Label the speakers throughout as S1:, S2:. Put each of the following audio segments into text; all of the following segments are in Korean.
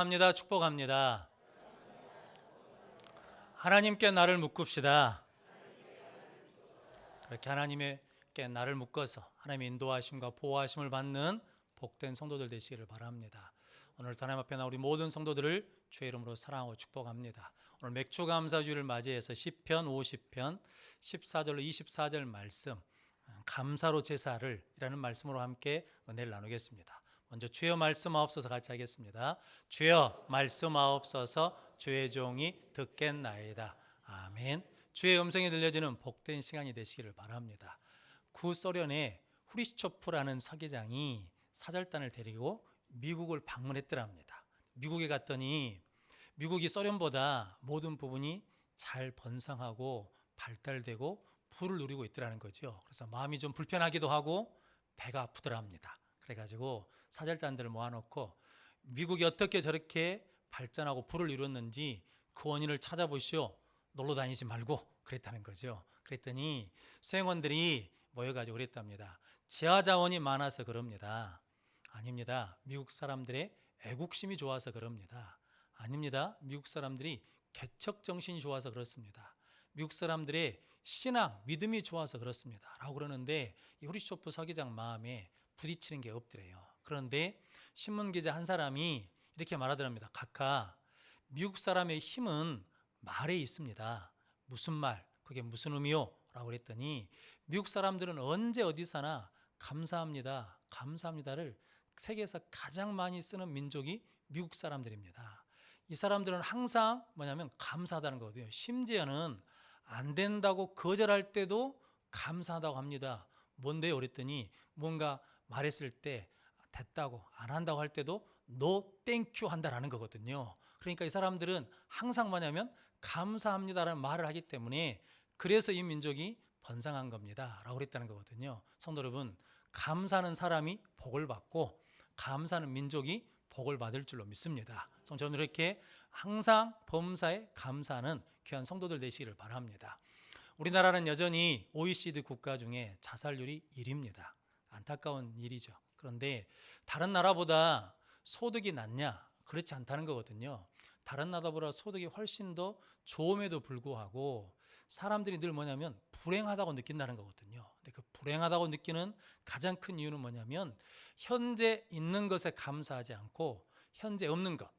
S1: 합니다. 축복합니다. 하나님께 나를 묶읍시다. 그렇게 하나님께 나를 묶어서 하나님의 인도하심과 보호하심을 받는 복된 성도들 되시기를 바랍니다. 오늘 하나님 앞에 나 우리 모든 성도들을 주의 이름으로 사랑하고 축복합니다. 오늘 맥주감사주일을 맞이해서 시편 50편 14절로 24절 말씀, 감사로 제사를 이라는 말씀으로 함께 은혜를 나누겠습니다. 먼저 주여 말씀하옵소서 같이 하겠습니다. 주여 말씀하옵소서, 주의 종이 듣겠나이다. 아멘. 주의 음성이 들려지는 복된 시간이 되시기를 바랍니다. 구소련의 후리쇼프라는 서기장이 사절단을 데리고 미국을 방문했더랍니다. 미국에 갔더니 미국이 소련보다 모든 부분이 잘 번성하고 발달되고 부를 누리고 있더라는 거죠. 그래서 마음이 좀 불편하기도 하고 배가 아프더랍니다. 그래가지고 사절단들을 모아놓고 미국이 어떻게 저렇게 발전하고 부를 이뤘는지 그 원인을 찾아보시오. 놀러 다니지 말고 그랬다는 거죠. 그랬더니 수행원들이 모여가지고 그랬답니다. 지하 자원이 많아서 그럽니다. 아닙니다. 미국 사람들의 애국심이 좋아서 그럽니다. 아닙니다. 미국 사람들이 개척 정신이 좋아서 그렇습니다. 미국 사람들의 신앙, 믿음이 좋아서 그렇습니다. 라고 그러는데 이 후리쇼프 서기장 마음에 부딪히는 게 없더래요. 그런데 신문기자 한 사람이 이렇게 말하더랍니다. 각하, 미국 사람의 힘은 말에 있습니다. 무슨 말? 그게 무슨 의미요? 라고 그랬더니 미국 사람들은 언제 어디서나 감사합니다, 감사합니다를 세계에서 가장 많이 쓰는 민족이 미국 사람들입니다. 이 사람들은 항상 뭐냐면 감사하다는 거거든요. 심지어는 안 된다고 거절할 때도 감사하다고 합니다. 뭔데요? 그랬더니 뭔가 말했을 때 됐다고 안 한다고 할 때도 no thank you 한다라는 거거든요. 그러니까 이 사람들은 항상 뭐냐면 감사합니다라는 말을 하기 때문에 그래서 이 민족이 번성한 겁니다 라고 그랬다는 거거든요. 성도 여러분, 감사하는 사람이 복을 받고 감사하는 민족이 복을 받을 줄로 믿습니다. 저는 이렇게 항상 범사에 감사하는 귀한 성도들 되시기를 바랍니다. 우리나라는 여전히 OECD 국가 중에 자살률이 1위입니다. 안타까운 일이죠. 그런데 다른 나라보다 소득이 낮냐? 그렇지 않다는 거거든요. 다른 나라보다 소득이 훨씬 더 좋음에도 불구하고 사람들이 늘 뭐냐면 불행하다고 느낀다는 거거든요. 근데 그 불행하다고 느끼는 가장 큰 이유는 뭐냐면 현재 있는 것에 감사하지 않고 현재 없는 것,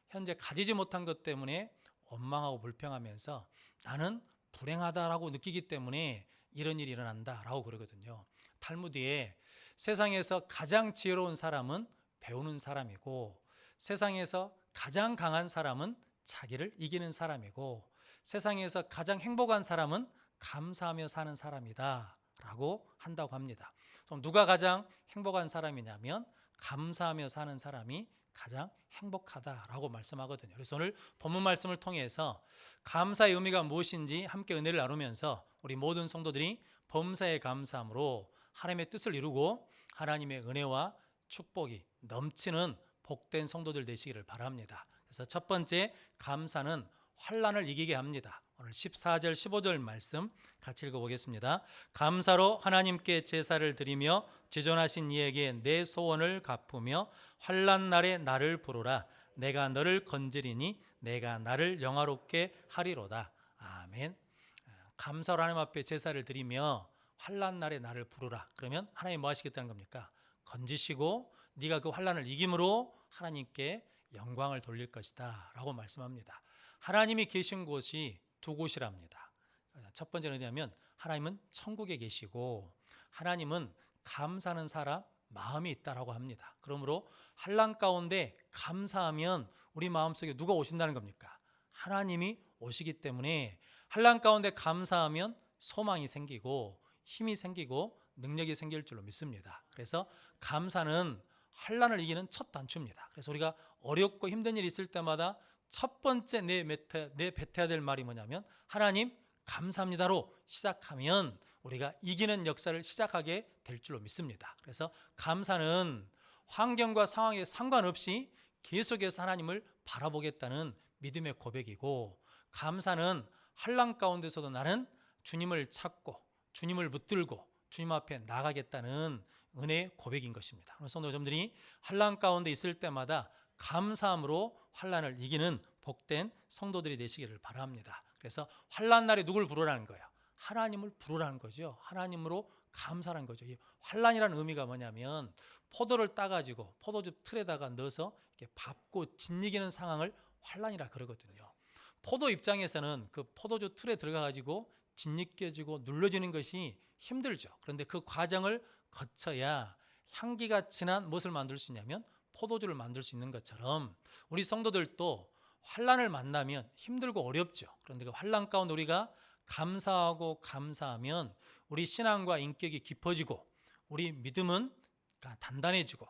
S1: 현재 가지지 못한 것 때문에 원망하고 불평하면서 나는 불행하다라고 느끼기 때문에 이런 일이 일어난다라고 그러거든요. 탈무드에 세상에서 가장 지혜로운 사람은 배우는 사람이고 세상에서 가장 강한 사람은 자기를 이기는 사람이고 세상에서 가장 행복한 사람은 감사하며 사는 사람이다 라고 한다고 합니다. 그럼 누가 가장 행복한 사람이냐면 감사하며 사는 사람이 가장 행복하다라고 말씀하거든요. 그래서 오늘 본문 말씀을 통해서 감사의 의미가 무엇인지 함께 은혜를 나누면서 우리 모든 성도들이 범사에 감사함으로 하나님의 뜻을 이루고 하나님의 은혜와 축복이 넘치는 복된 성도들 되시기를 바랍니다. 그래서 첫 번째, 감사는 환난을 이기게 합니다. 오늘 14절 15절 말씀 같이 읽어보겠습니다. 감사로 하나님께 제사를 드리며 지존하신 이에게 내 소원을 갚으며 환난 날에 나를 부르라. 내가 너를 건지리니 내가 나를 영화롭게 하리로다. 아멘. 감사로 하나님 앞에 제사를 드리며 환난 날에 나를 부르라. 그러면 하나님 뭐 하시겠다는 겁니까? 건지시고 네가 그 환난을 이김으로 하나님께 영광을 돌릴 것이다 라고 말씀합니다. 하나님이 계신 곳이 두 곳이랍니다. 첫 번째는 어디냐면 하나님은 천국에 계시고 하나님은 감사하는 사람 마음이 있다라고 합니다. 그러므로 환난 가운데 감사하면 우리 마음속에 누가 오신다는 겁니까? 하나님이 오시기 때문에 환난 가운데 감사하면 소망이 생기고 힘이 생기고 능력이 생길 줄로 믿습니다. 그래서 감사는 환난을 이기는 첫 단추입니다. 그래서 우리가 어렵고 힘든 일이 있을 때마다 첫 번째 뱉어야 될 말이 뭐냐면 하나님 감사합니다로 시작하면 우리가 이기는 역사를 시작하게 될 줄로 믿습니다. 그래서 감사는 환경과 상황에 상관없이 계속해서 하나님을 바라보겠다는 믿음의 고백이고 감사는 환난 가운데서도 나는 주님을 찾고 주님을 붙들고 주님 앞에 나가겠다는 은혜의 고백인 것입니다. 성도 여러분들이 환난 가운데 있을 때마다 감사함으로 환난을 이기는 복된 성도들이 되시기를 바랍니다. 그래서 환난 날에 누굴 부르라는 거예요? 하나님을 부르라는 거죠. 하나님으로 감사하는 거죠. 이 환난이라는 의미가 뭐냐면 포도를 따가지고 포도주 틀에다가 넣어서 이렇게 밟고 짓이기는 상황을 환난이라 그러거든요. 포도 입장에서는 그 포도주 틀에 들어가가지고 짓이겨지고 눌러지는 것이 힘들죠. 그런데 그 과정을 거쳐야 향기가 진한 무엇을 만들 수 있냐면 포도주를 만들 수 있는 것처럼 우리 성도들도 환난을 만나면 힘들고 어렵죠. 그런데 그 환난 가운데 우리가 감사하고 감사하면 우리 신앙과 인격이 깊어지고 우리 믿음은 단단해지고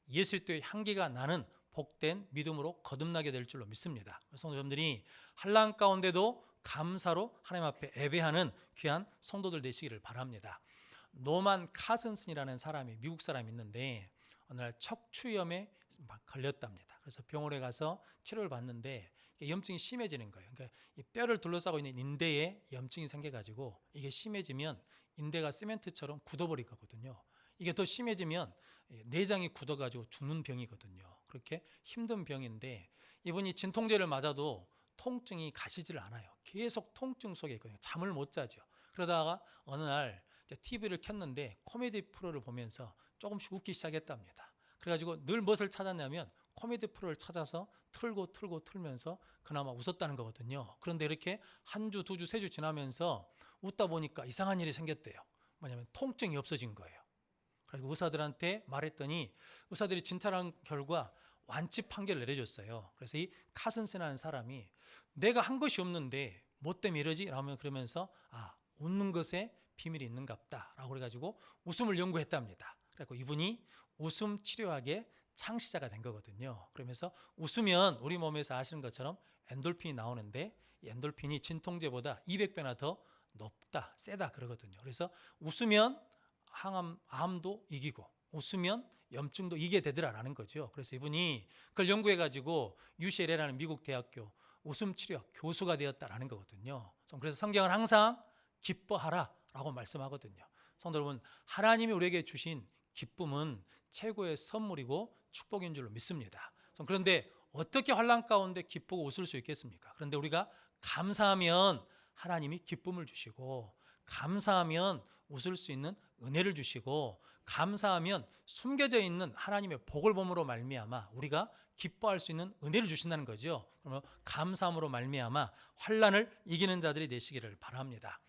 S1: 예수 그리스도의 향기가 나는 복된 믿음으로 거듭나게 될 줄로 믿습니다. 성도 여러분들이 환난 가운데도 감사로 하나님 앞에 예배하는 귀한 성도들 되시기를 바랍니다. 노만 카슨슨이라는 사람이 미국 사람이 있는데 어느 날 척추염에 걸렸답니다. 그래서 병원에 가서 치료를 받는데 염증이 심해지는 거예요. 그러니까 이 뼈를 둘러싸고 있는 인대에 염증이 생겨가지고 이게 심해지면 인대가 시멘트처럼 굳어버리거든요. 이게 더 심해지면 내장이 굳어가지고 죽는 병이거든요. 그렇게 힘든 병인데 이분이 진통제를 맞아도 통증이 가시질 않아요. 계속 통증 속에 있거든요. 잠을 못 자죠. 그러다가 어느 날 TV를 켰는데 코미디 프로를 보면서 조금씩 웃기 시작했답니다. 그래가지고 늘 무엇을 찾았냐면 코미디 프로를 찾아서 틀면서 그나마 웃었다는 거거든요. 그런데 이렇게 한 주, 두 주, 세 주 지나면서 웃다 보니까 이상한 일이 생겼대요. 뭐냐면 통증이 없어진 거예요. 그리고 의사들한테 말했더니 의사들이 진찰한 결과 완치 판결을 내려줬어요. 그래서 이 카슨슨이라는 사람이 내가 한 것이 없는데 뭐 때문에 이러지? 라면 그러면서 웃는 것에 비밀이 있는갑다 라고 그래가지고 웃음을 연구했답니다. 그래서 이분이 웃음 치료학의 창시자가 된 거거든요. 그러면서 웃으면 우리 몸에서 아시는 것처럼 엔돌핀이 나오는데 이 엔돌핀이 진통제보다 200배나 더 높다, 세다 그러거든요. 그래서 웃으면 암도 이기고 웃으면 염증도 이기게 되더라라는 거죠. 그래서 이분이 그걸 연구해가지고 UCLA라는 미국 대학교 웃음치료학 교수가 되었다라는 거거든요. 그래서 성경은 항상 기뻐하라 라고 말씀하거든요. 성도 여러분, 하나님이 우리에게 주신 기쁨은 최고의 선물이고 축복인 줄로 믿습니다. 그런데 어떻게 환난 가운데 기쁘고 웃을 수 있겠습니까? 그런데 우리가 감사하면 하나님이 기쁨을 주시고 감사하면 웃을 수 있는 은혜를 주시고 감사하면 숨겨져 있는 하나님의 복을 봄으로 말미암아 우리가 기뻐할 수 있는 은혜를 주신다는 거죠. 그러면 감사함으로 말미암아 환난을 이기는 자들이 되시기를 바랍니다.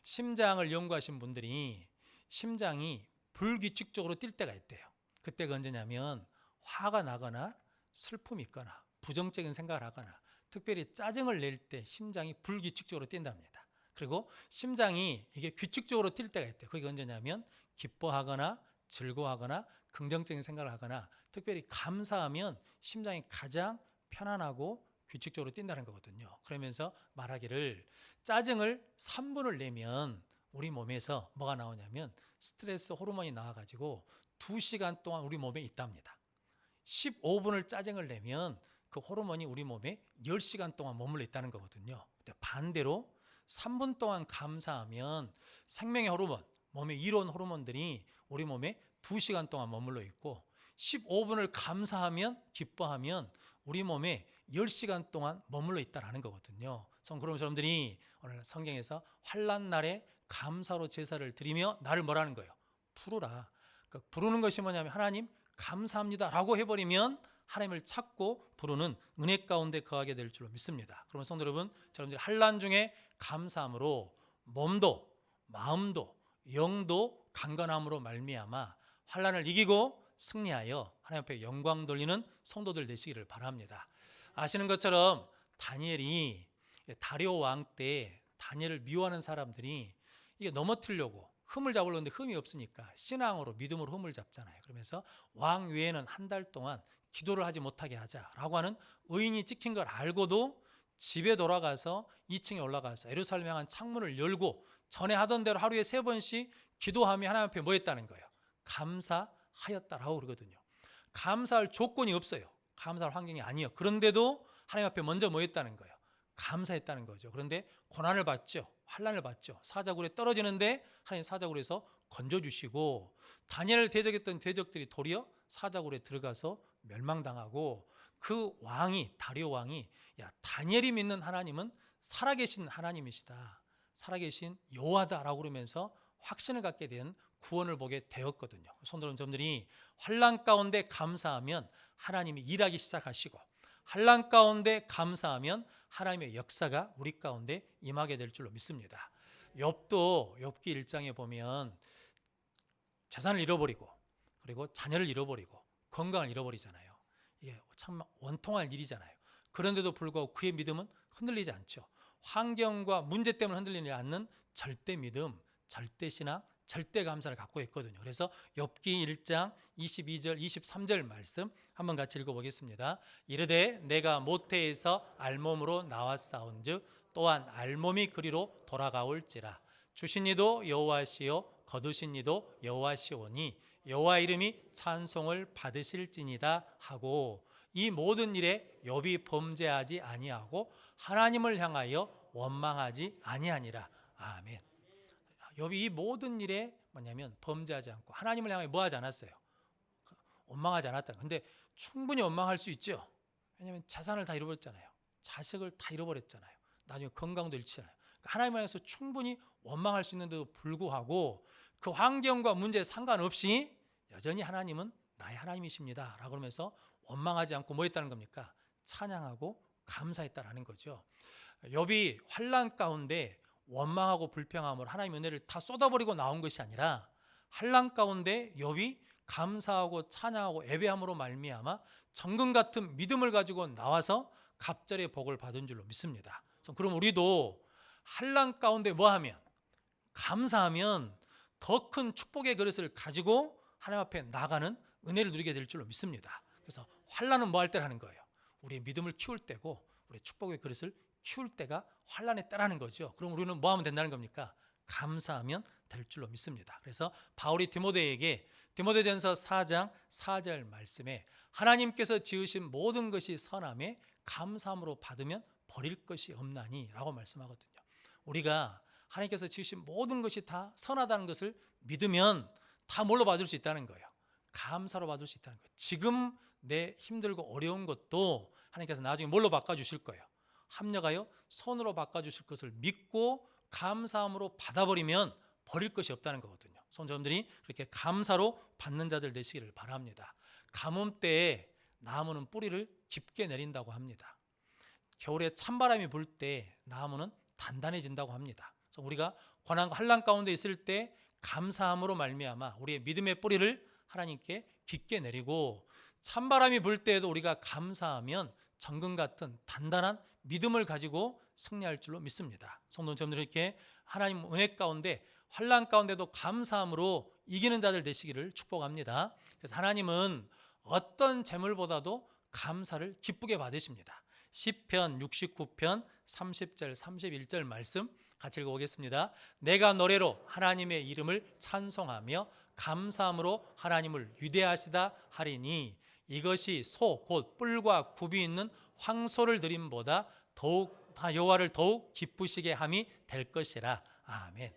S1: 심장을 연구하신 분들이 심장이 불규칙적으로 뛸 때가 있대요. 그때가 언제냐면 화가 나거나 슬픔이 있거나 부정적인 생각을 하거나 특별히 짜증을 낼 때 심장이 불규칙적으로 뛴답니다. 그리고 심장이 이게 규칙적으로 뛸 때가 있대요. 그게 언제냐면 기뻐하거나 즐거워하거나 긍정적인 생각을 하거나 특별히 감사하면 심장이 가장 편안하고 규칙적으로 뛴다는 거거든요. 그러면서 말하기를 짜증을 3분을 내면 우리 몸에서 뭐가 나오냐면 스트레스 호르몬이 나와가지고 2시간 동안 우리 몸에 있답니다. 15분을 짜증을 내면 그 호르몬이 우리 몸에 10시간 동안 머물러 있다는 거거든요. 근데 반대로 3분 동안 감사하면 생명의 호르몬, 몸의 이로운 호르몬들이 우리 몸에 2시간 동안 머물러 있고 15분을 감사하면 기뻐하면 우리 몸에 10시간 동안 머물러 있다라는 거거든요. 그런 사람들이 오늘 성경에서 환난 날에 감사로 제사를 드리며 나를 뭐라는 거예요? 부르라. 그러니까 부르는 것이 뭐냐면 하나님 감사합니다 라고 해버리면 하나님을 찾고 부르는 은혜 가운데 거하게 될 줄로 믿습니다. 그러면 성도 여러분, 여러분들이 환난 중에 감사함으로 몸도 마음도 영도 강건함으로 말미암아 환난을 이기고 승리하여 하나님 앞에 영광 돌리는 성도들 되시기를 바랍니다. 아시는 것처럼 다니엘이 다리오 왕 때 다니엘을 미워하는 사람들이 이게 넘어뜨리려고 흠을 잡으려고 하는데 흠이 없으니까 신앙으로 믿음으로 흠을 잡잖아요. 그러면서 왕 외에는 한 달 동안 기도를 하지 못하게 하자라고 하는 의인이 찍힌 걸 알고도 집에 돌아가서 2층에 올라가서 예루살렘 향한 창문을 열고 전에 하던 대로 하루에 3번씩 기도하며 하나님 앞에 뭐 했다는 거예요? 감사하였다라고 그러거든요. 감사할 조건이 없어요. 감사할 환경이 아니에요. 그런데도 하나님 앞에 먼저 뭐 했다는 거예요? 감사했다는 거죠. 그런데 고난을 받죠. 환난을 받죠. 사자굴에 떨어지는데 하나님 사자굴에서 건져주시고 다니엘을 대적했던 대적들이 도리어 사자굴에 들어가서 멸망당하고 그 왕이, 다리오 왕이, 야, 다니엘이 믿는 하나님은 살아계신 하나님이시다, 살아계신 여호와다라고 그러면서 확신을 갖게 된 구원을 보게 되었거든요. 성도 여러분들이 환난 가운데 감사하면 하나님이 일하기 시작하시고, 환난 가운데 감사하면 하나님의 역사가 우리 가운데 임하게 될 줄로 믿습니다. 욥도 욥기 1장에 보면 재산을 잃어버리고, 그리고 자녀를 잃어버리고, 건강을 잃어버리잖아요. 이게 참 원통할 일이잖아요. 그런데도 불구하고 그의 믿음은 흔들리지 않죠. 환경과 문제 때문에 흔들리지 않는 절대 믿음, 절대 신앙, 절대 감사를 갖고 있거든요. 그래서 욥기 1장 22절 23절 말씀 한번 같이 읽어보겠습니다. 이르되 내가 모태에서 알몸으로 나왔사온즉 또한 알몸이 그리로 돌아가올지라. 주신 이도 여호와시요 거두신 이도 여호와시오니 여호와 이름이 찬송을 받으실지니다 하고, 이 모든 일에 욥이 범죄하지 아니하고 하나님을 향하여 원망하지 아니하니라. 아멘. 욥이 이 모든 일에 뭐냐면 범죄하지 않고 하나님을 향하여 뭐하지 않았어요? 원망하지 않았다. 근데 충분히 원망할 수 있죠. 왜냐하면 재산을 다 잃어버렸잖아요. 자식을 다 잃어버렸잖아요. 나중에 건강도 잃잖아요. 하나님을 향해서 충분히 원망할 수 있는데도 불구하고 그 환경과 문제에 상관없이 여전히 하나님은 나의 하나님이십니다 라고 하면서 원망하지 않고 뭐 했다는 겁니까? 찬양하고 감사했다라는 거죠. 욥이 환난 가운데 원망하고 불평함으로 하나님의 은혜를 다 쏟아버리고 나온 것이 아니라, 환난 가운데 욥이 감사하고 찬양하고 예배함으로 말미암아 정금 같은 믿음을 가지고 나와서 갑절의 복을 받은 줄로 믿습니다. 그럼 우리도 환난 가운데 뭐하면? 감사하면 더 큰 축복의 그릇을 가지고 하나님 앞에 나가는 은혜를 누리게 될 줄로 믿습니다. 그래서 환난은 뭐 할 때라는 거예요? 우리의 믿음을 키울 때고, 우리의 축복의 그릇을 키울 때가 환난의 때라는 거죠. 그럼 우리는 뭐 하면 된다는 겁니까? 감사하면 될 줄로 믿습니다. 그래서 바울이 디모데에게 디모데전서 4장 4절 말씀에 하나님께서 지으신 모든 것이 선함에 감사함으로 받으면 버릴 것이 없나니 라고 말씀하거든요. 우리가 하나님께서 지으신 모든 것이 다 선하다는 것을 믿으면 다 뭘로 받을 수 있다는 거예요? 감사로 받을 수 있다는 거예요. 지금 내 힘들고 어려운 것도 하나님께서 나중에 뭘로 바꿔주실 거예요? 합력하여 선으로 바꿔주실 것을 믿고 감사함으로 받아버리면 버릴 것이 없다는 거거든요. 성도님들이 그렇게 감사로 받는 자들 되시기를 바랍니다. 가뭄 때에 나무는 뿌리를 깊게 내린다고 합니다. 겨울에 찬바람이 불 때 나무는 단단해진다고 합니다. 그래서 우리가 고난과 환난 가운데 있을 때 감사함으로 말미암아 우리의 믿음의 뿌리를 하나님께 깊게 내리고, 찬바람이 불 때에도 우리가 감사하면 정금 같은 단단한 믿음을 가지고 승리할 줄로 믿습니다. 성도님들 이렇게 하나님 은혜 가운데 환난 가운데도 감사함으로 이기는 자들 되시기를 축복합니다. 그래서 하나님은 어떤 재물보다도 감사를 기쁘게 받으십니다. 시편 69편 30절 31절 말씀 같이 읽어보겠습니다. 내가 노래로 하나님의 이름을 찬송하며 감사함으로 하나님을 위대하시다 하리니 이것이 소 곧 뿔과 굽이 있는 황소를 드림보다 더욱 여호와를 더욱 기쁘시게 함이 될 것이라. 아멘.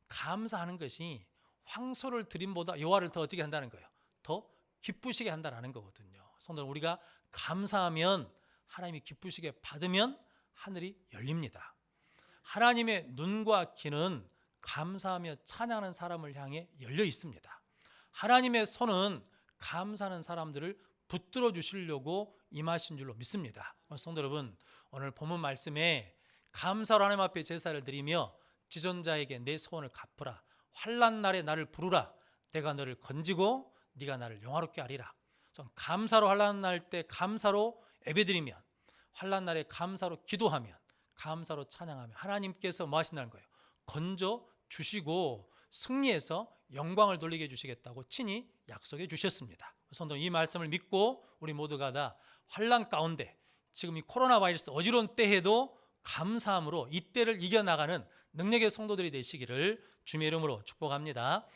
S1: 감사하는 것이 황소를 드림보다 여호와를 더 어떻게 한다는 거예요? 더 기쁘시게 한다는 거거든요. 성도들, 우리가 감사하면 하나님이 기쁘시게 받으면 하늘이 열립니다. 하나님의 눈과 귀는 감사하며 찬양하는 사람을 향해 열려 있습니다. 하나님의 손은 감사하는 사람들을 붙들어 주시려고 임하신 줄로 믿습니다. 성도 여러분, 오늘 본문 말씀에 감사로 하나님 앞에 제사를 드리며 지존자에게 내 소원을 갚으라, 환난 날에 나를 부르라, 내가 너를 건지고 네가 나를 영화롭게 하리라. 감사로 환난 날 때 감사로 예배드리면, 환난 날에 감사로 기도하면, 감사로 찬양하면 하나님께서 뭐 하신다는 거예요? 건져 주시고 승리해서 영광을 돌리게 해주시겠다고 친히 약속해 주셨습니다. 성도, 이 말씀을 믿고 우리 모두가 다 환난 가운데, 지금 이 코로나 바이러스 어지러운 때에도 감사함으로 이 때를 이겨나가는 능력의 성도들이 되시기를 주님의 이름으로 축복합니다.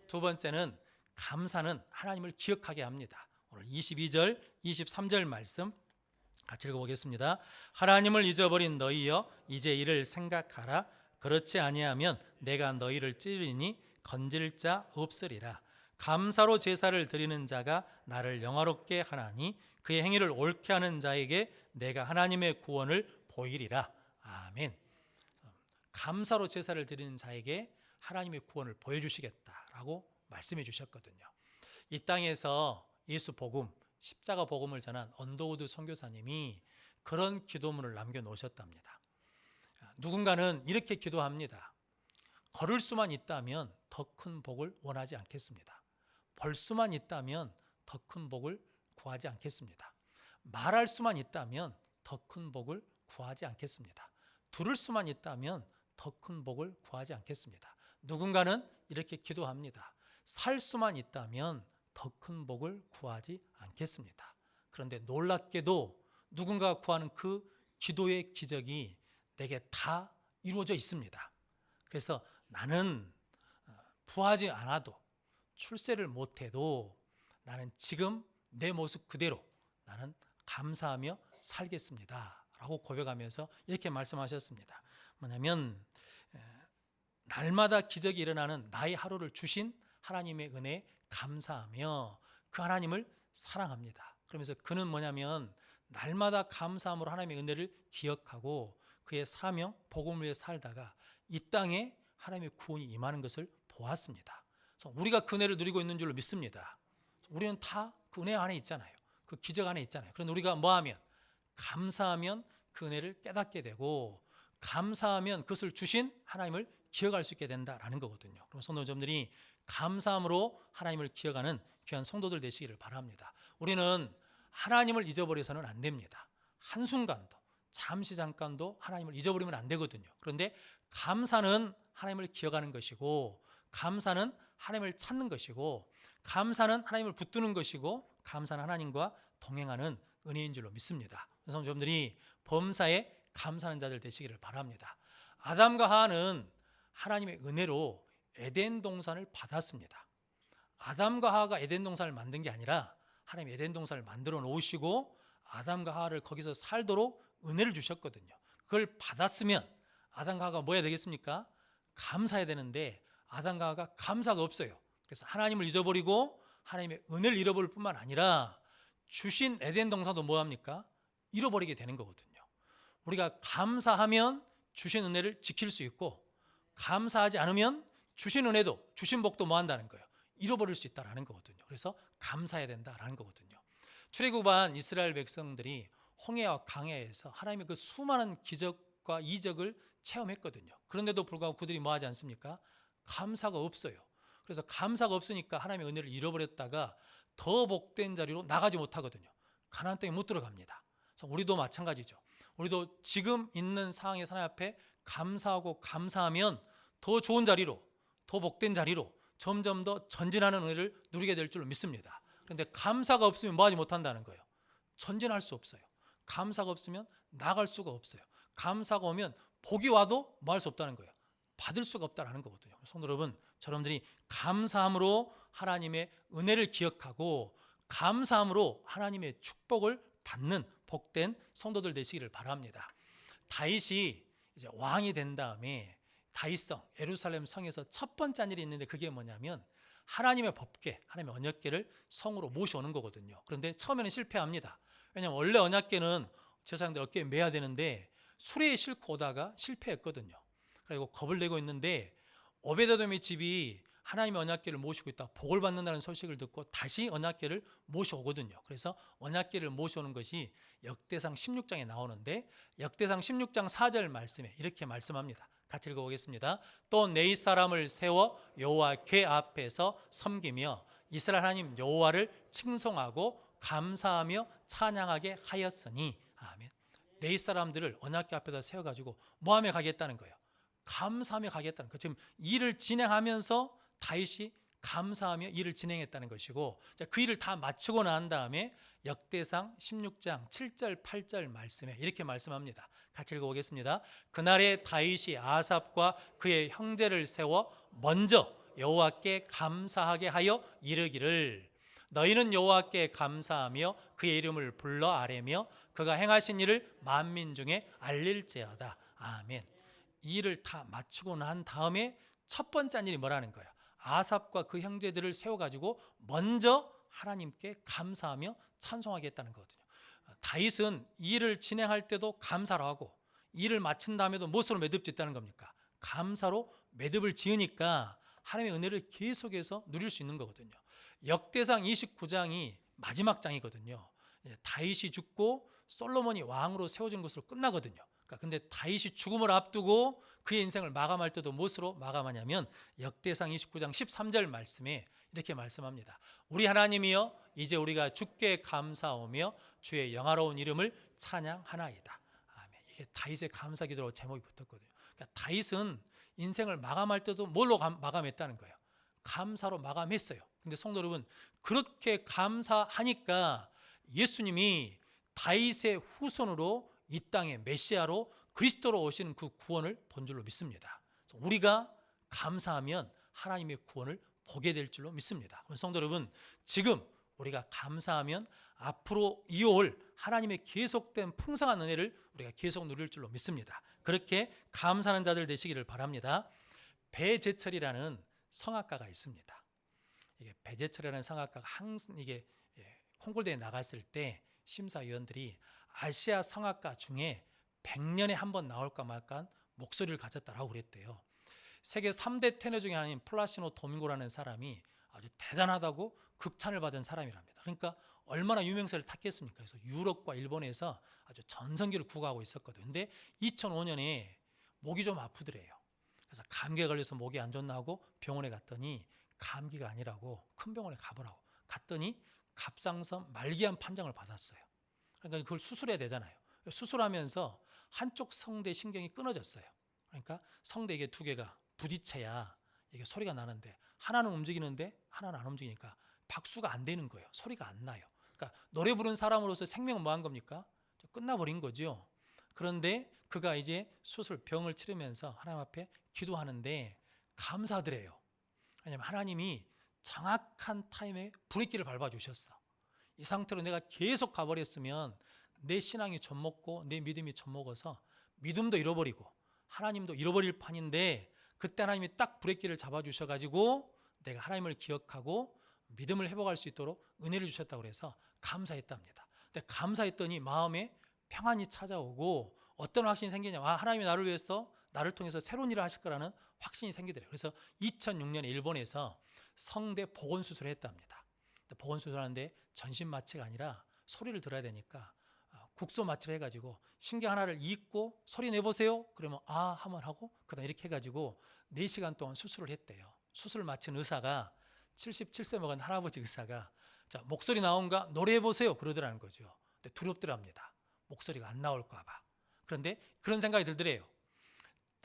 S1: 두 번째는 감사는 하나님을 기억하게 합니다. 오늘 22절 23절 말씀 같이 읽어보겠습니다. 하나님을 잊어버린 너희여 이제 이를 생각하라. 그렇지 아니하면 내가 너희를 찌르니 건질 자 없으리라. 감사로 제사를 드리는 자가 나를 영화롭게 하나니 그의 행위를 옳게 하는 자에게 내가 하나님의 구원을 보이리라. 아멘. 감사로 제사를 드리는 자에게 하나님의 구원을 보여주시겠다라고 말씀해 주셨거든요. 이 땅에서 예수 복음, 십자가 복음을 전한 언더우드 선교사님이 그런 기도문을 남겨놓으셨답니다. 누군가는 이렇게 기도합니다. 걸을 수만 있다면 더 큰 복을 원하지 않겠습니다. 벌 수만 있다면 더 큰 복을 구하지 않겠습니다. 말할 수만 있다면 더 큰 복을 구하지 않겠습니다. 들을 수만 있다면 더 큰 복을 구하지 않겠습니다. 누군가는 이렇게 기도합니다. 살 수만 있다면 더 큰 복을 구하지 않겠습니다. 그런데 놀랍게도 누군가가 구하는 그 기도의 기적이 내게 다 이루어져 있습니다. 그래서 나는 부하지 않아도 출세를 못해도 나는 지금 내 모습 그대로 나는 감사하며 살겠습니다 라고 고백하면서 이렇게 말씀하셨습니다. 뭐냐면 날마다 기적이 일어나는 나의 하루를 주신 하나님의 은혜에 감사하며 그 하나님을 사랑합니다. 그러면서 그는 뭐냐면 날마다 감사함으로 하나님의 은혜를 기억하고 그의 사명, 복음을 위해 살다가 이 땅에 하나님의 구원이 임하는 것을 보았습니다. 그래서 우리가 그 은혜를 누리고 있는 줄로 믿습니다. 우리는 다 그 은혜 안에 있잖아요. 그 기적 안에 있잖아요. 그런데 우리가 뭐하면 감사하면 그 은혜를 깨닫게 되고 감사하면 그것을 주신 하나님을 기억할 수 있게 된다라는 거거든요. 그럼 성도님들이 감사함으로 하나님을 기억하는 귀한 성도들 되시기를 바랍니다. 우리는 하나님을 잊어버려서는 안 됩니다. 한순간도 잠시 잠깐도 하나님을 잊어버리면 안 되거든요. 그런데 감사는 하나님을 기억하는 것이고 감사는 하나님을 찾는 것이고 감사는 하나님을 붙드는 것이고 감사는 하나님과 동행하는 은혜인 줄로 믿습니다. 그래서 여러분들이 범사에 감사하는 자들 되시기를 바랍니다. 아담과 하와는 하나님의 은혜로 에덴 동산을 받았습니다. 아담과 하와가 에덴 동산을 만든 게 아니라 하나님이 에덴 동산을 만들어 놓으시고 아담과 하와를 거기서 살도록 은혜를 주셨거든요. 그걸 받았으면 아담과 하와가 뭐 해야 되겠습니까? 감사해야 되는데 아담과 하와가 감사가 없어요. 그래서 하나님을 잊어버리고 하나님의 은혜를 잃어버릴 뿐만 아니라 주신 에덴 동산도 뭐합니까? 잃어버리게 되는 거거든요. 우리가 감사하면 주신 은혜를 지킬 수 있고 감사하지 않으면 주신 은혜도 주신 복도 뭐 한다는 거예요? 잃어버릴 수 있다는 거거든요. 그래서 감사해야 된다는 거거든요. 출애굽한 이스라엘 백성들이 홍해와 강해에서 하나님의 그 수많은 기적과 이적을 체험했거든요. 그런데도 불구하고 그들이 뭐 하지 않습니까? 감사가 없어요. 그래서 감사가 없으니까 하나님의 은혜를 잃어버렸다가 더 복된 자리로 나가지 못하거든요. 가나안 땅에 못 들어갑니다. 그래서 우리도 마찬가지죠. 우리도 지금 있는 상황의 하나님 앞에 감사하고 감사하면 더 좋은 자리로, 더 복된 자리로 점점 더 전진하는 은혜를 누리게 될 줄 믿습니다. 그런데 감사가 없으면 뭐 하지 못한다는 거예요? 전진할 수 없어요. 감사가 없으면 나갈 수가 없어요. 감사가 오면 복이 와도 뭐 할 수 없다는 거예요? 받을 수가 없다는 거거든요. 성도 여러분, 여러분들이 감사함으로 하나님의 은혜를 기억하고 감사함으로 하나님의 축복을 받는 복된 성도들 되시기를 바랍니다. 다윗이 이제 왕이 된 다음에 다윗성, 예루살렘 성에서 첫 번째 한 일이 있는데 그게 뭐냐면 하나님의 법궤, 하나님의 언약궤를 성으로 모셔오는 거거든요. 그런데 처음에는 실패합니다. 왜냐하면 원래 언약궤는 제사장들 어깨에 매야 되는데 수레에 싣고 오다가 실패했거든요. 그리고 겁을 내고 있는데 오베데돔의 집이 하나님의 언약궤를 모시고 있다 복을 받는다는 소식을 듣고 다시 언약궤를 모셔오거든요. 그래서 언약궤를 모셔오는 것이 역대상 16장에 나오는데 역대상 16장 4절 말씀에 이렇게 말씀합니다. 같이 읽어보겠습니다. 또 내 사람을 세워 여호와 궤 앞에서 섬기며 이스라엘 하나님 여호와를 칭송하고 감사하며 찬양하게 하였으니 아멘. 내 사람들을 언약궤 앞에다 세워가지고 뭐하며 가겠다는 거예요? 감사하며 가겠다는 거예요. 지금 일을 진행하면서 다윗이 감사하며 일을 진행했다는 것이고 그 일을 다 마치고 난 다음에 역대상 16장 7절 8절 말씀에 이렇게 말씀합니다. 같이 읽어보겠습니다. 그날에 다윗이 아삽과 그의 형제를 세워 먼저 여호와께 감사하게 하여 이르기를 너희는 여호와께 감사하며 그의 이름을 불러 아뢰며 그가 행하신 일을 만민 중에 알릴지어다. 아멘. 이 일을 다 마치고 난 다음에 첫 번째 한 일이 뭐라는 거예요? 아삽과 그 형제들을 세워가지고 먼저 하나님께 감사하며 찬송하겠다는 거거든요. 다윗은 일을 진행할 때도 감사로 하고 일을 마친 다음에도 무엇으로 매듭 짓다는 겁니까? 감사로 매듭을 지으니까 하나님의 은혜를 계속해서 누릴 수 있는 거거든요. 역대상 29장이 마지막 장이거든요. 다윗이 죽고 솔로몬이 왕으로 세워진 것으로 끝나거든요. 근데 다윗이 죽음을 앞두고 그의 인생을 마감할 때도 무엇으로 마감하냐면 역대상 29장 13절 말씀에 이렇게 말씀합니다. 우리 하나님이여 이제 우리가 주께 감사하며 주의 영화로운 이름을 찬양하나이다. 아멘. 이게 다윗의 감사 기도로 제목이 붙었거든요. 그러니까 다윗은 인생을 마감할 때도 뭘로 마감했다는 거예요? 감사로 마감했어요. 근데 성도 여러분, 그렇게 감사하니까 예수님이 다윗의 후손으로 이 땅에 메시아로 그리스도로 오시는 그 구원을 본 줄로 믿습니다. 우리가 감사하면 하나님의 구원을 보게 될 줄로 믿습니다. 성도 여러분, 지금 우리가 감사하면 앞으로 이어올 하나님의 계속된 풍성한 은혜를 우리가 계속 누릴 줄로 믿습니다. 그렇게 감사하는 자들 되시기를 바랍니다. 배재철이라는 성악가가 있습니다. 이게 배재철이라는 성악가가 항상 이게 콩쿨대에 나갔을 때 심사위원들이 아시아 성악가 중에 100년에 한 번 나올까 말까 목소리를 가졌다라고 그랬대요. 세계 3대 테너 중에 하나인 플라시노 도밍고라는 사람이 아주 대단하다고 극찬을 받은 사람이랍니다. 그러니까 얼마나 유명세를 탔겠습니까? 그래서 유럽과 일본에서 아주 전성기를 구가하고 있었거든요. 근데 2005년에 목이 좀 아프더래요. 그래서 감기에 걸려서 목이 안 좋나고 병원에 갔더니 감기가 아니라고 큰 병원에 가보라고 갔더니 갑상선 말기암 판정을 받았어요. 그러니까 그걸 수술해야 되잖아요. 수술하면서 한쪽 성대 신경이 끊어졌어요. 그러니까 성대 이게 두 개가 부딪혀야 이게 소리가 나는데 하나는 움직이는데 하나는 안 움직이니까 박수가 안 되는 거예요. 소리가 안 나요. 그러니까 노래 부르는 사람으로서 생명은 뭐 한 겁니까? 끝나버린 거죠. 그런데 그가 이제 수술 병을 치르면서 하나님 앞에 기도하는데 감사하더래요. 왜냐하면 하나님이 정확한 타임에 브레이크를 밟아주셨어. 이 상태로 내가 계속 가버렸으면 내 신앙이 젖먹고 내 믿음이 젖먹어서 믿음도 잃어버리고 하나님도 잃어버릴 판인데 그때 하나님이 딱 브레이크를 잡아주셔가지고 내가 하나님을 기억하고 믿음을 회복할 수 있도록 은혜를 주셨다고 그래서 감사했답니다. 근데 감사했더니 마음에 평안이 찾아오고 어떤 확신이 생기냐? 하나님이 나를 위해서 나를 통해서 새로운 일을 하실 거라는 확신이 생기더래요. 그래서 2006년에 일본에서 성대 복원수술을 했답니다. 복원수술하는데 전신 마취가 아니라 소리를 들어야 되니까 국소 마취를 해가지고 신경 하나를 잇고 소리 내보세요. 그러면 하면 하고 그다음 이렇게 해가지고 4시간 동안 수술을 했대요. 수술을 마친 의사가 77세 먹은 할아버지 의사가 자 목소리 나온가 노래해보세요 그러더라는 거죠. 근데 두렵더랍니다. 목소리가 안 나올까 봐. 그런데 그런 생각이 들더래요.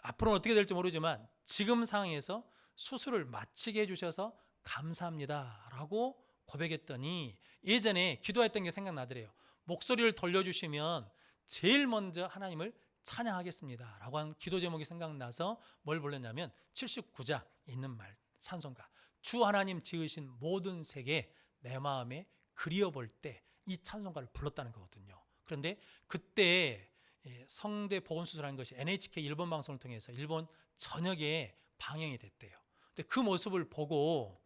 S1: 앞으로는 어떻게 될지 모르지만 지금 상황에서 수술을 마치게 해주셔서 감사합니다 라고 고백했더니 예전에 기도했던 게 생각나더래요. 목소리를 돌려주시면 제일 먼저 하나님을 찬양하겠습니다 라고 한 기도 제목이 생각나서 뭘 불렀냐면 79장 있는 말 찬송가 주 하나님 지으신 모든 세계 내 마음에 그리워볼 때 이 찬송가를 불렀다는 거거든요. 그런데 그때 성대 복원수술한 것이 NHK 일본 방송을 통해서 일본 전역에 방영이 됐대요. 근데 그 모습을 보고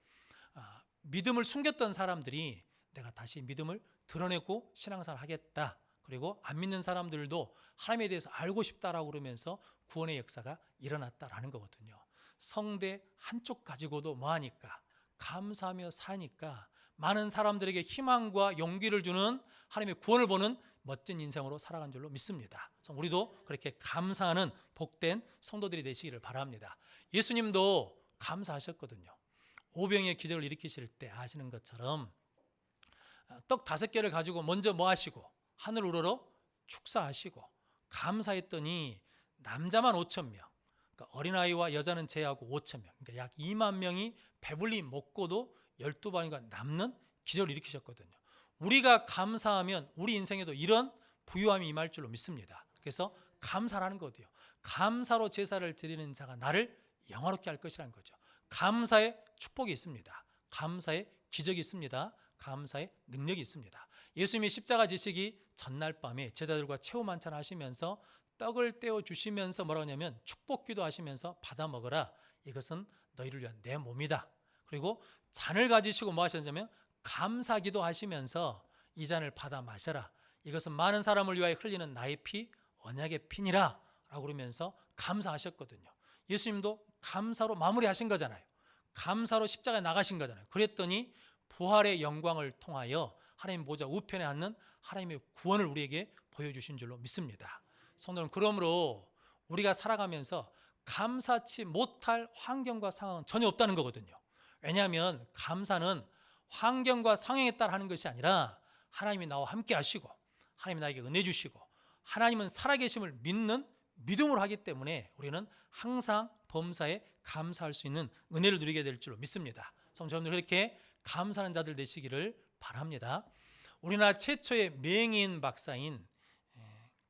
S1: 믿음을 숨겼던 사람들이 내가 다시 믿음을 드러내고 신앙생활을 하겠다. 그리고 안 믿는 사람들도 하나님에 대해서 알고 싶다라고 그러면서 구원의 역사가 일어났다라는 거거든요. 성대 한쪽 가지고도 뭐하니까 감사하며 사니까 많은 사람들에게 희망과 용기를 주는 하나님의 구원을 보는 멋진 인생으로 살아간 줄로 믿습니다. 우리도 그렇게 감사하는 복된 성도들이 되시기를 바랍니다. 예수님도 감사하셨거든요. 오병이의 기적을 일으키실 때 아시는 것처럼 떡 5개를 가지고 먼저 뭐 하시고 하늘 우러러 축사하시고 감사했더니 남자만 5,000명 그러니까 어린아이와 여자는 제외하고 5,000명 그러니까 약 2만 명이 배불리 먹고도 12바리가 남는 기적을 일으키셨거든요. 우리가 감사하면 우리 인생에도 이런 부유함이 임할 줄로 믿습니다. 그래서 감사라는 거죠. 감사로 제사를 드리는 자가 나를 영화롭게 할 것이라는 거죠. 감사의 축복이 있습니다. 감사의 기적이 있습니다. 감사의 능력이 있습니다. 예수님이 십자가 지시기 전날 밤에 제자들과 최후 만찬 하시면서 떡을 떼어 주시면서 뭐라고 하냐면 축복 기도하시면서 받아 먹어라. 이것은 너희를 위한 내 몸이다. 그리고 잔을 가지시고 뭐 하셨냐면 감사기도 하시면서 이 잔을 받아 마셔라. 이것은 많은 사람을 위하여 흘리는 나의 피, 언약의 피니라 라고 그러면서 감사하셨거든요. 예수님도 감사로 마무리하신 거잖아요. 감사로 십자가에 나가신 거잖아요. 그랬더니 부활의 영광을 통하여 하나님 보좌 우편에 앉는 하나님의 구원을 우리에게 보여주신 줄로 믿습니다. 성도는 그러므로 우리가 살아가면서 감사치 못할 환경과 상황은 전혀 없다는 거거든요. 왜냐하면 감사는 환경과 상황에 따라 하는 것이 아니라 하나님이 나와 함께 하시고 하나님이 나에게 은혜 주시고 하나님은 살아계심을 믿는 믿음으로 하기 때문에 우리는 항상 범사에 감사할 수 있는 은혜를 누리게 될 줄로 믿습니다. 성도님들 그렇게 감사하는 자들 되시기를 바랍니다. 우리나라 최초의 맹인 박사인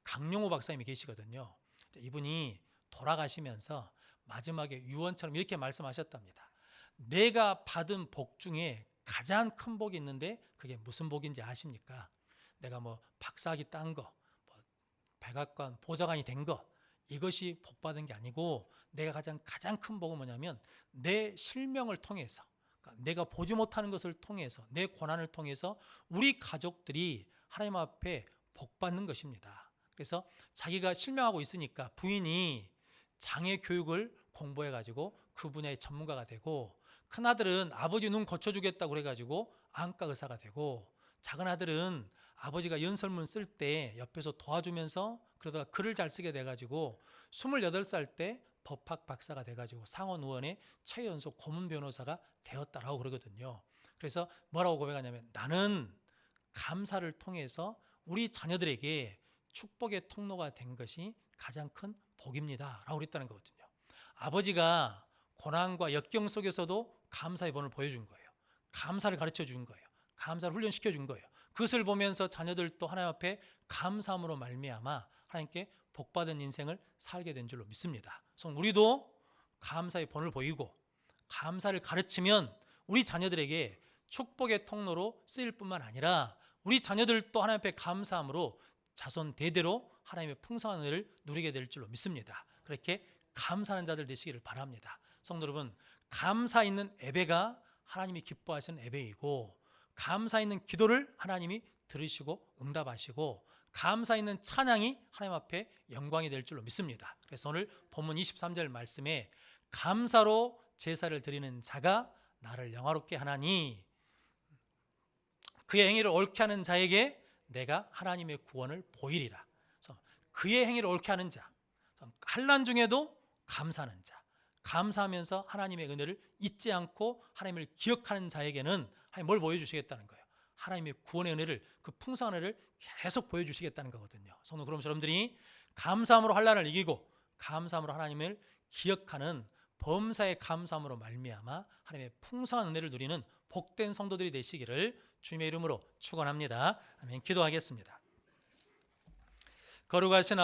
S1: 강용호 박사님이 계시거든요. 이분이 돌아가시면서 마지막에 유언처럼 이렇게 말씀하셨답니다. 내가 받은 복 중에 가장 큰 복이 있는데 그게 무슨 복인지 아십니까? 내가 뭐 박사학위 딴 거, 뭐 백악관 보좌관이 된 거, 이것이 복 받은 게 아니고 내가 가장 큰 복은 뭐냐면 내 실명을 통해서, 그러니까 내가 보지 못하는 것을 통해서, 내 고난을 통해서 우리 가족들이 하나님 앞에 복 받는 것입니다. 그래서 자기가 실명하고 있으니까 부인이 장애 교육을 공부해 가지고 그 분야의 전문가가 되고, 큰아들은 아버지 눈 고쳐주겠다고 그래가지고 안과 의사가 되고, 작은 아들은 아버지가 연설문 쓸 때 옆에서 도와주면서 그러다가 글을 잘 쓰게 돼가지고 28살 때 법학 박사가 돼가지고 상원의원의 최연소 고문 변호사가 되었다라고 그러거든요. 그래서 뭐라고 고백하냐면 나는 감사를 통해서 우리 자녀들에게 축복의 통로가 된 것이 가장 큰 복입니다 라고 그랬다는 거거든요. 아버지가 고난과 역경 속에서도 감사의 본을 보여준 거예요. 감사를 가르쳐 준 거예요. 감사를 훈련시켜 준 거예요. 그것을 보면서 자녀들도 하나님 앞에 감사함으로 말미암아 하나님께 복받은 인생을 살게 된 줄로 믿습니다. 그래서 우리도 감사의 본을 보이고 감사를 가르치면 우리 자녀들에게 축복의 통로로 쓰일 뿐만 아니라 우리 자녀들도 하나님 앞에 감사함으로 자손 대대로 하나님의 풍성한 은혜를 누리게 될 줄로 믿습니다. 그렇게 감사하는 자들 되시기를 바랍니다. 성도 여러분, 감사 있는 예배가 하나님이 기뻐하시는 예배이고, 감사 있는 기도를 하나님이 들으시고 응답하시고, 감사 있는 찬양이 하나님 앞에 영광이 될 줄로 믿습니다. 그래서 오늘 본문 23절 말씀에 감사로 제사를 드리는 자가 나를 영화롭게 하나니 그의 행위를 옳게 하는 자에게 내가 하나님의 구원을 보이리라. 그의 행위를 옳게 하는 자, 환난 중에도 감사하는 자, 감사하면서 하나님의 은혜를 잊지 않고 하나님을 기억하는 자에게는 하나님 뭘 보여주시겠다는 거예요. 하나님의 구원의 은혜를, 그 풍성한 은혜를 계속 보여주시겠다는 거거든요. 성도 그럼 여러분들이 감사함으로 환난을 이기고 감사함으로 하나님을 기억하는 범사의 감사함으로 말미암아 하나님의 풍성한 은혜를 누리는 복된 성도들이 되시기를 주님의 이름으로 축원합니다. 아멘. 기도하겠습니다. 거룩하신